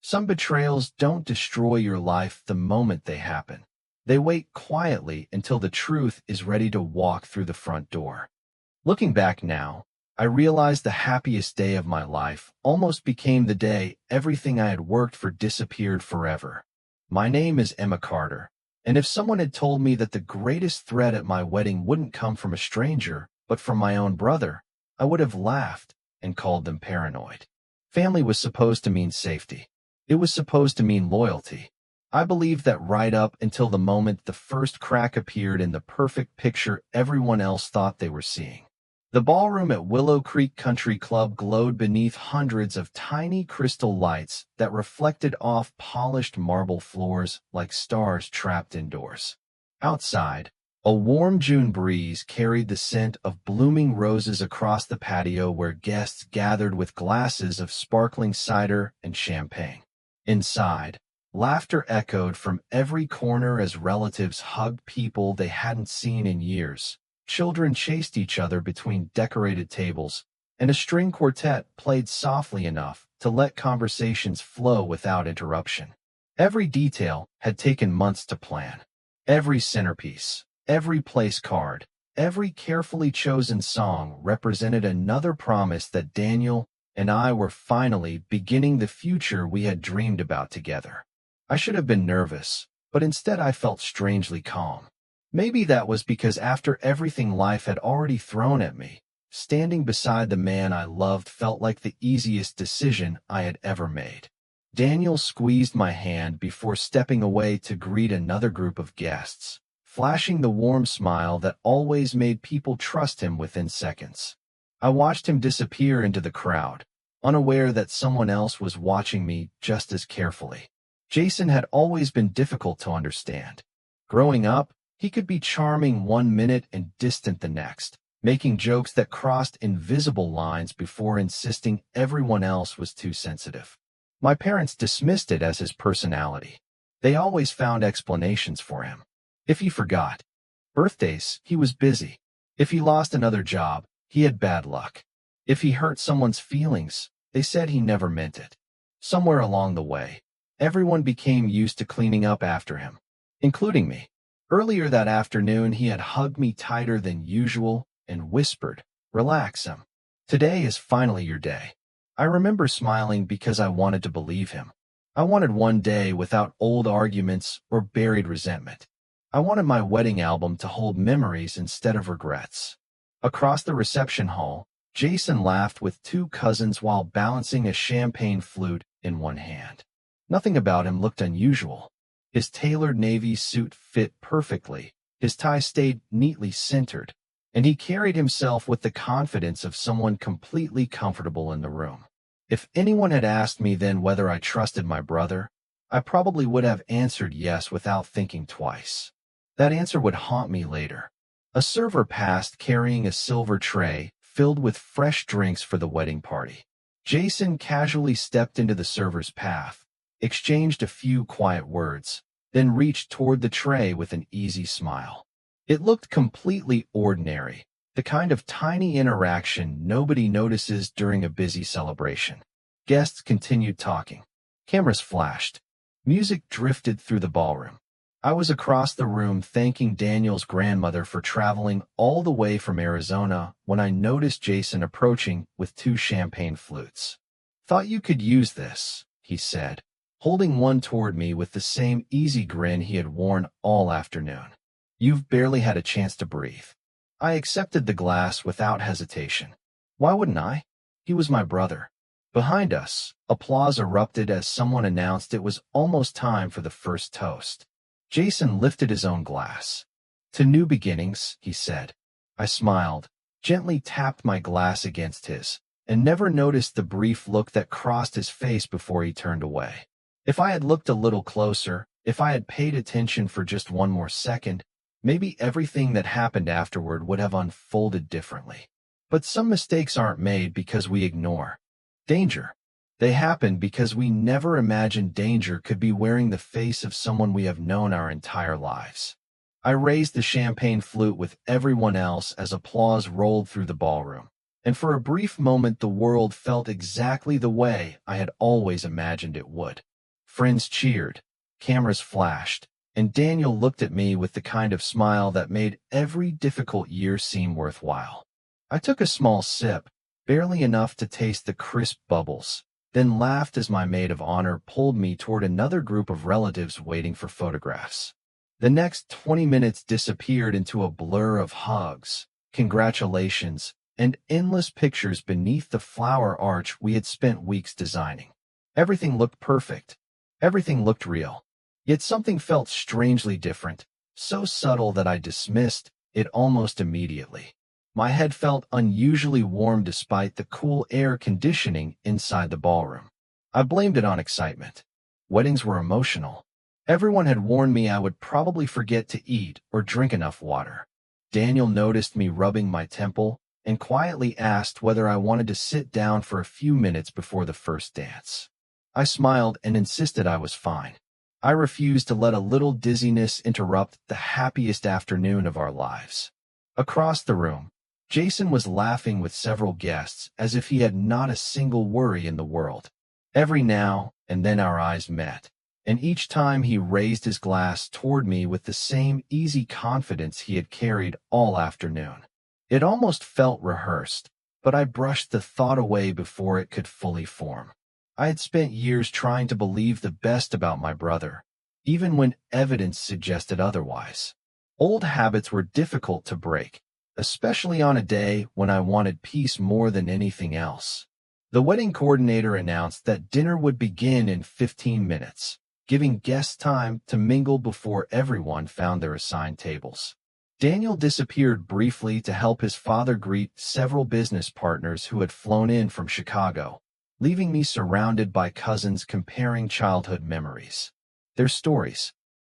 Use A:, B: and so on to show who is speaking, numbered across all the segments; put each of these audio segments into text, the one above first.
A: Some betrayals don't destroy your life the moment they happen. They wait quietly until the truth is ready to walk through the front door. Looking back now, I realized the happiest day of my life almost became the day everything I had worked for disappeared forever. My name is Emma Carter, and if someone had told me that the greatest threat at my wedding wouldn't come from a stranger, but from my own brother, I would have laughed and called them paranoid. Family was supposed to mean safety. It was supposed to mean loyalty. I believed that right up until the moment the first crack appeared in the perfect picture everyone else thought they were seeing. The ballroom at Willow Creek Country Club glowed beneath hundreds of tiny crystal lights that reflected off polished marble floors like stars trapped indoors. Outside, a warm June breeze carried the scent of blooming roses across the patio where guests gathered with glasses of sparkling cider and champagne. Inside, laughter echoed from every corner as relatives hugged people they hadn't seen in years. Children chased each other between decorated tables, and a string quartet played softly enough to let conversations flow without interruption. Every detail had taken months to plan. Every centerpiece, every place card, every carefully chosen song represented another promise that Daniel and I were finally beginning the future we had dreamed about together. I should have been nervous, but instead I felt strangely calm. Maybe that was because after everything life had already thrown at me, standing beside the man I loved felt like the easiest decision I had ever made. Daniel squeezed my hand before stepping away to greet another group of guests, flashing the warm smile that always made people trust him within seconds. I watched him disappear into the crowd, unaware that someone else was watching me just as carefully. Jason had always been difficult to understand. Growing up, he could be charming one minute and distant the next, making jokes that crossed invisible lines before insisting everyone else was too sensitive. My parents dismissed it as his personality. They always found explanations for him. If he forgot birthdays, he was busy. If he lost another job, he had bad luck. If he hurt someone's feelings, they said he never meant it. Somewhere along the way, everyone became used to cleaning up after him, including me. Earlier that afternoon, he had hugged me tighter than usual and whispered, "Relax, Em. Today is finally your day." I remember smiling because I wanted to believe him. I wanted one day without old arguments or buried resentment. I wanted my wedding album to hold memories instead of regrets. Across the reception hall, Jason laughed with two cousins while balancing a champagne flute in one hand. Nothing about him looked unusual. His tailored navy suit fit perfectly, his tie stayed neatly centered, and he carried himself with the confidence of someone completely comfortable in the room. If anyone had asked me then whether I trusted my brother, I probably would have answered yes without thinking twice. That answer would haunt me later. A server passed carrying a silver tray filled with fresh drinks for the wedding party. Jason casually stepped into the server's path, exchanged a few quiet words, then reached toward the tray with an easy smile. It looked completely ordinary, the kind of tiny interaction nobody notices during a busy celebration. Guests continued talking. Cameras flashed. Music drifted through the ballroom. I was across the room thanking Daniel's grandmother for traveling all the way from Arizona when I noticed Jason approaching with two champagne flutes. "Thought you could use this," he said, holding one toward me with the same easy grin he had worn all afternoon. "You've barely had a chance to breathe." I accepted the glass without hesitation. Why wouldn't I? He was my brother. Behind us, applause erupted as someone announced it was almost time for the first toast. Jason lifted his own glass. "To new beginnings," he said. I smiled, gently tapped my glass against his, and never noticed the brief look that crossed his face before he turned away. If I had looked a little closer, if I had paid attention for just one more second, maybe everything that happened afterward would have unfolded differently. But some mistakes aren't made because we ignore danger. They happen because we never imagined danger could be wearing the face of someone we have known our entire lives. I raised the champagne flute with everyone else as applause rolled through the ballroom, and for a brief moment the world felt exactly the way I had always imagined it would. Friends cheered, cameras flashed, and Daniel looked at me with the kind of smile that made every difficult year seem worthwhile. I took a small sip, barely enough to taste the crisp bubbles, then laughed as my maid of honor pulled me toward another group of relatives waiting for photographs. The next 20 minutes disappeared into a blur of hugs, congratulations, and endless pictures beneath the flower arch we had spent weeks designing. Everything looked perfect. Everything looked real. Yet something felt strangely different, so subtle that I dismissed it almost immediately. My head felt unusually warm despite the cool air conditioning inside the ballroom. I blamed it on excitement. Weddings were emotional. Everyone had warned me I would probably forget to eat or drink enough water. Daniel noticed me rubbing my temple and quietly asked whether I wanted to sit down for a few minutes before the first dance. I smiled and insisted I was fine. I refused to let a little dizziness interrupt the happiest afternoon of our lives. Across the room, Jason was laughing with several guests as if he had not a single worry in the world. Every now and then our eyes met, and each time he raised his glass toward me with the same easy confidence he had carried all afternoon. It almost felt rehearsed, but I brushed the thought away before it could fully form. I had spent years trying to believe the best about my brother, even when evidence suggested otherwise. Old habits were difficult to break, especially on a day when I wanted peace more than anything else. The wedding coordinator announced that dinner would begin in 15 minutes, giving guests time to mingle before everyone found their assigned tables. Daniel disappeared briefly to help his father greet several business partners who had flown in from Chicago, leaving me surrounded by cousins comparing childhood memories. Their stories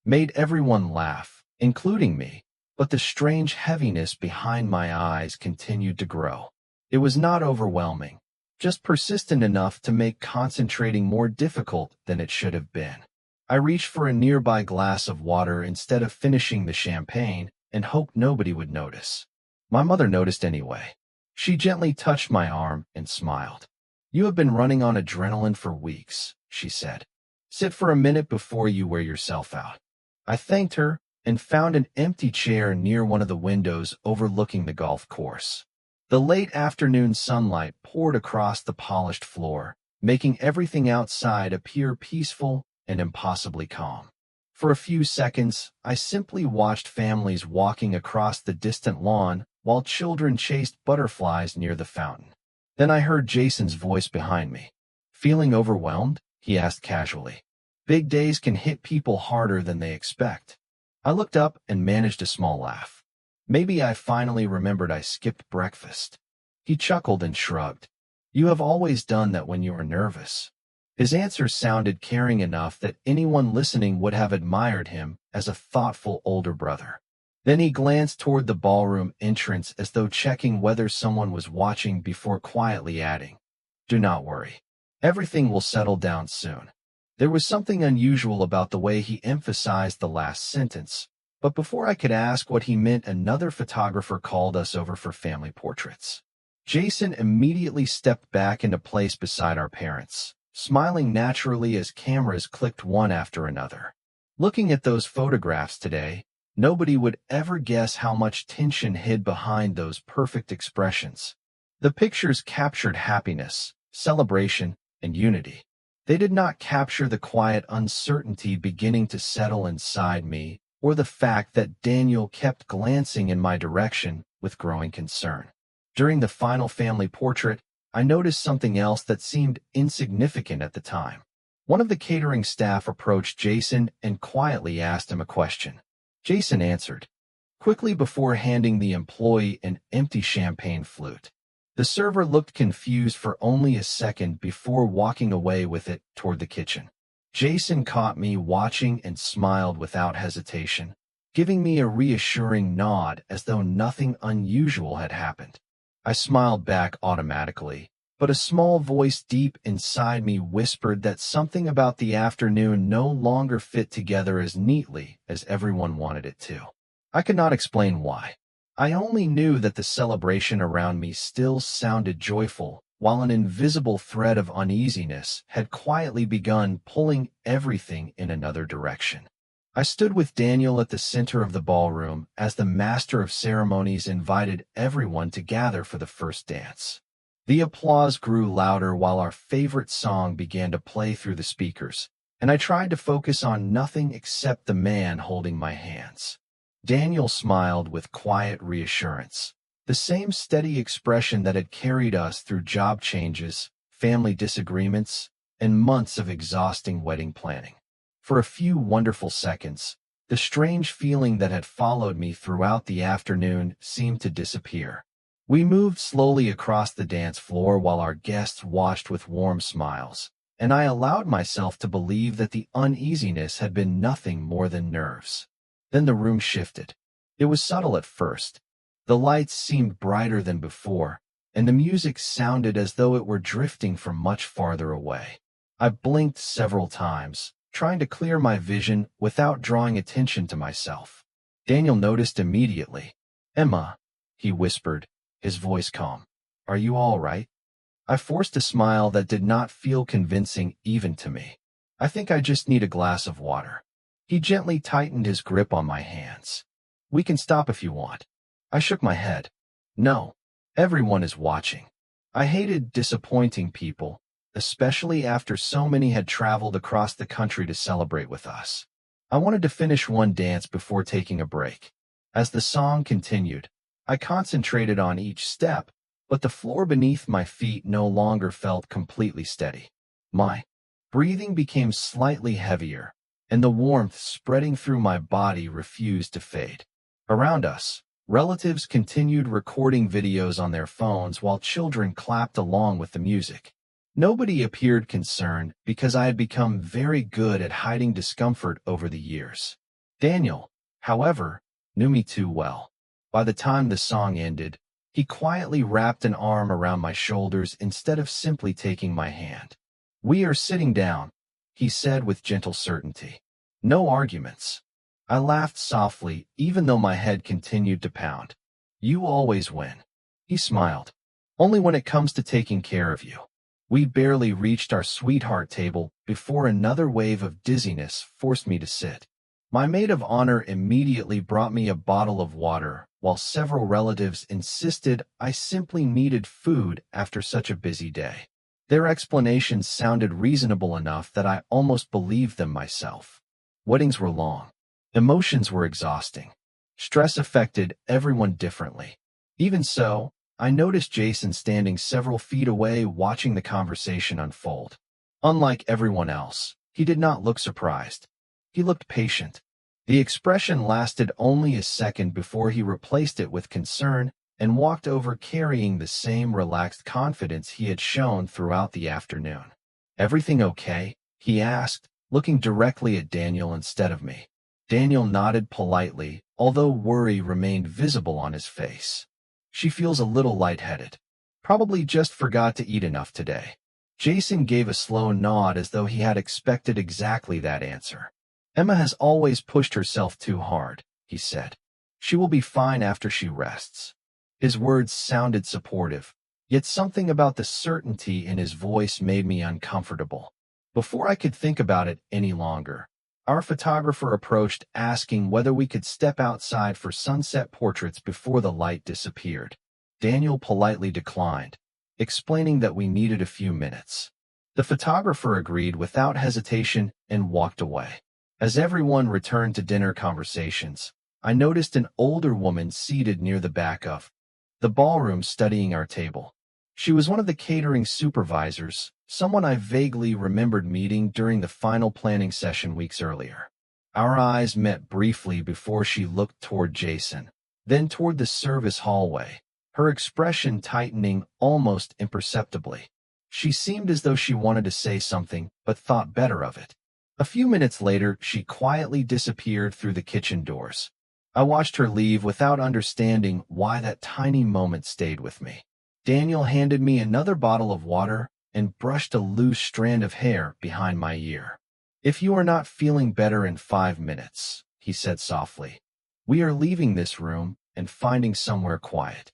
A: made everyone laugh, including me, but the strange heaviness behind my eyes continued to grow. It was not overwhelming, just persistent enough to make concentrating more difficult than it should have been. I reached for a nearby glass of water instead of finishing the champagne and hoped nobody would notice. My mother noticed anyway. She gently touched my arm and smiled. "You have been running on adrenaline for weeks," she said. "Sit for a minute before you wear yourself out." I thanked her and found an empty chair near one of the windows overlooking the golf course. The late afternoon sunlight poured across the polished floor, making everything outside appear peaceful and impossibly calm. For a few seconds, I simply watched families walking across the distant lawn while children chased butterflies near the fountain. Then I heard Jason's voice behind me. "Feeling overwhelmed?" he asked casually. "Big days can hit people harder than they expect." I looked up and managed a small laugh. Maybe I finally remembered I skipped breakfast. He chuckled and shrugged. "You have always done that when you were nervous." His answer sounded caring enough that anyone listening would have admired him as a thoughtful older brother. Then he glanced toward the ballroom entrance as though checking whether someone was watching before quietly adding, "Do not worry. Everything will settle down soon." There was something unusual about the way he emphasized the last sentence, but before I could ask what he meant, another photographer called us over for family portraits. Jason immediately stepped back into place beside our parents, smiling naturally as cameras clicked one after another. Looking at those photographs today, nobody would ever guess how much tension hid behind those perfect expressions. The pictures captured happiness, celebration, and unity. They did not capture the quiet uncertainty beginning to settle inside me, or the fact that Daniel kept glancing in my direction with growing concern. During the final family portrait, I noticed something else that seemed insignificant at the time. One of the catering staff approached Jason and quietly asked him a question. Jason answered quickly before handing the employee an empty champagne flute. The server looked confused for only a second before walking away with it toward the kitchen. Jason caught me watching and smiled without hesitation, giving me a reassuring nod as though nothing unusual had happened. I smiled back automatically, but a small voice deep inside me whispered that something about the afternoon no longer fit together as neatly as everyone wanted it to. I could not explain why. I only knew that the celebration around me still sounded joyful, while an invisible thread of uneasiness had quietly begun pulling everything in another direction. I stood with Daniel at the center of the ballroom as the master of ceremonies invited everyone to gather for the first dance. The applause grew louder while our favorite song began to play through the speakers, and I tried to focus on nothing except the man holding my hands. Daniel smiled with quiet reassurance, the same steady expression that had carried us through job changes, family disagreements, and months of exhausting wedding planning. For a few wonderful seconds, the strange feeling that had followed me throughout the afternoon seemed to disappear. We moved slowly across the dance floor while our guests watched with warm smiles, and I allowed myself to believe that the uneasiness had been nothing more than nerves. Then the room shifted. It was subtle at first. The lights seemed brighter than before, and the music sounded as though it were drifting from much farther away. I blinked several times, trying to clear my vision without drawing attention to myself. Daniel noticed immediately. "Emma," he whispered, his voice calm. "Are you all right?" I forced a smile that did not feel convincing even to me. "I think I just need a glass of water." He gently tightened his grip on my hands. "We can stop if you want." I shook my head. "No. Everyone is watching." I hated disappointing people, especially after so many had traveled across the country to celebrate with us. I wanted to finish one dance before taking a break. As the song continued, I concentrated on each step, but the floor beneath my feet no longer felt completely steady. My breathing became slightly heavier, and the warmth spreading through my body refused to fade. Around us, relatives continued recording videos on their phones while children clapped along with the music. Nobody appeared concerned because I had become very good at hiding discomfort over the years. Daniel, however, knew me too well. By the time the song ended, he quietly wrapped an arm around my shoulders instead of simply taking my hand. "We are sitting down," he said with gentle certainty. "No arguments." I laughed softly, even though my head continued to pound. "You always win." He smiled. "Only when it comes to taking care of you." We barely reached our sweetheart table before another wave of dizziness forced me to sit. My maid of honor immediately brought me a bottle of water, while several relatives insisted I simply needed food after such a busy day. Their explanations sounded reasonable enough that I almost believed them myself. Weddings were long. Emotions were exhausting. Stress affected everyone differently. Even so, I noticed Jason standing several feet away watching the conversation unfold. Unlike everyone else, he did not look surprised. He looked patient. The expression lasted only a second before he replaced it with concern and walked over carrying the same relaxed confidence he had shown throughout the afternoon. "Everything okay?" he asked, looking directly at Daniel instead of me. Daniel nodded politely, although worry remained visible on his face. "She feels a little lightheaded. Probably just forgot to eat enough today." Jason gave a slow nod as though he had expected exactly that answer. "Emma has always pushed herself too hard," he said. "She will be fine after she rests." His words sounded supportive, yet something about the certainty in his voice made me uncomfortable. Before I could think about it any longer, our photographer approached asking whether we could step outside for sunset portraits before the light disappeared. Daniel politely declined, explaining that we needed a few minutes. The photographer agreed without hesitation and walked away. As everyone returned to dinner conversations, I noticed an older woman seated near the back of the ballroom studying our table. She was one of the catering supervisors, someone I vaguely remembered meeting during the final planning session weeks earlier. Our eyes met briefly before she looked toward Jason, then toward the service hallway, her expression tightening almost imperceptibly. She seemed as though she wanted to say something, but thought better of it. A few minutes later, she quietly disappeared through the kitchen doors. I watched her leave without understanding why that tiny moment stayed with me. Daniel handed me another bottle of water and brushed a loose strand of hair behind my ear. "If you are not feeling better in 5 minutes," he said softly, "we are leaving this room and finding somewhere quiet.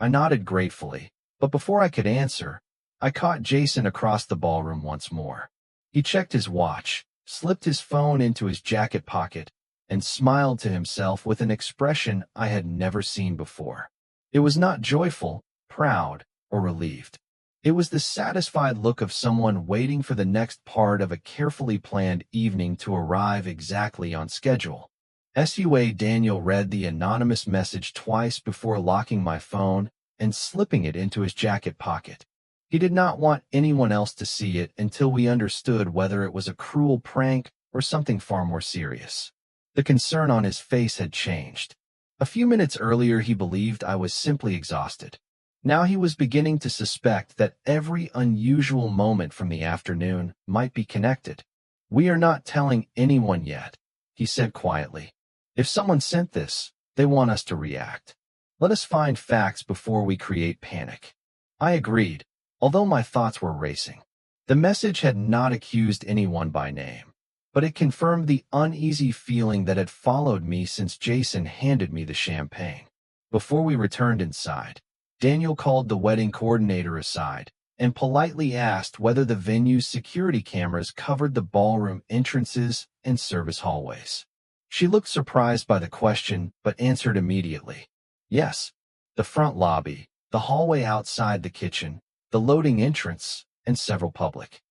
A: I nodded gratefully, but before I could answer, I caught Jason across the ballroom once more. He checked his watch, slipped his phone into his jacket pocket, and smiled to himself with an expression I had never seen before. It was not joyful, proud, or relieved. It was the satisfied look of someone waiting for the next part of a carefully planned evening to arrive exactly on schedule. SUA Daniel read the anonymous message twice before locking my phone and slipping it into his jacket pocket. He did not want anyone else to see it until we understood whether it was a cruel prank or something far more serious. The concern on his face had changed. A few minutes earlier he believed I was simply exhausted. Now he was beginning to suspect that every unusual moment from the afternoon might be connected. "We are not telling anyone yet," he said quietly. "If someone sent this, they want us to react. Let us find facts before we create panic." I agreed, although my thoughts were racing. The message had not accused anyone by name, but it confirmed the uneasy feeling that had followed me since Jason handed me the champagne. Before we returned inside, Daniel called the wedding coordinator aside and politely asked whether the venue's security cameras covered the ballroom entrances and service hallways. She looked surprised by the question, but answered immediately. "Yes, the front lobby, the hallway outside the kitchen, the loading entrance, and several public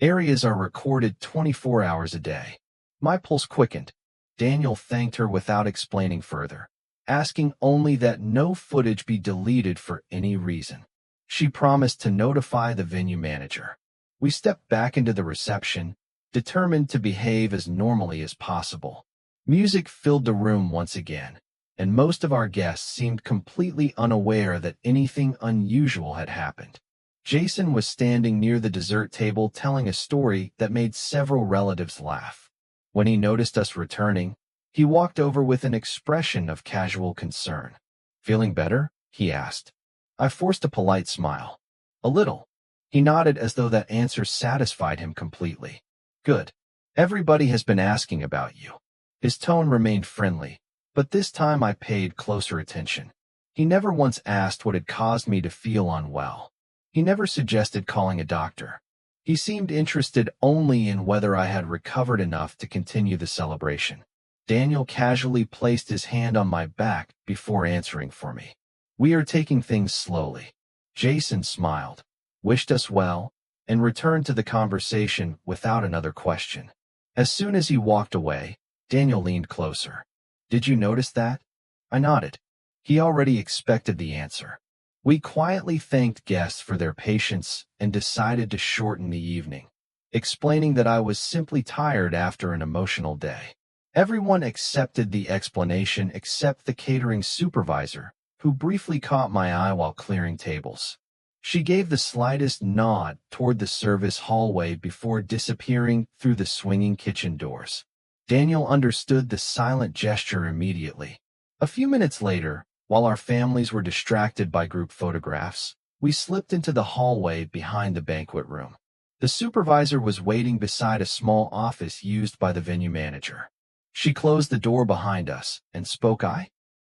A: areas are recorded 24 hours a day." My pulse quickened. Daniel thanked her without explaining further, asking only that no footage be deleted for any reason. She promised to notify the venue manager. We stepped back into the reception, determined to behave as normally as possible. Music filled the room once again, and most of our guests seemed completely unaware that anything unusual had happened. Jason was standing near the dessert table telling a story that made several relatives laugh. When he noticed us returning, he walked over with an expression of casual concern. "Feeling better?" he asked. I forced a polite smile. "A little." He nodded as though that answer satisfied him completely. "Good. Everybody has been asking about you." His tone remained friendly, but this time I paid closer attention. He never once asked what had caused me to feel unwell. He never suggested calling a doctor. He seemed interested only in whether I had recovered enough to continue the celebration. Daniel casually placed his hand on my back before answering for me. "We are taking things slowly." Jason smiled, wished us well, and returned to the conversation without another question. As soon as he walked away, Daniel leaned closer. "Did you notice that?" I nodded. He already expected the answer. We quietly thanked guests for their patience and decided to shorten the evening, explaining that I was simply tired after an emotional day. Everyone accepted the explanation except the catering supervisor, who briefly caught my eye while clearing tables. She gave the slightest nod toward the service hallway before disappearing through the swinging kitchen doors. Daniel understood the silent gesture immediately. A few minutes later, while our families were distracted by group photographs, we slipped into the hallway behind the banquet room. The supervisor was waiting beside a small office used by the venue manager. She closed the door behind us and spoke. "I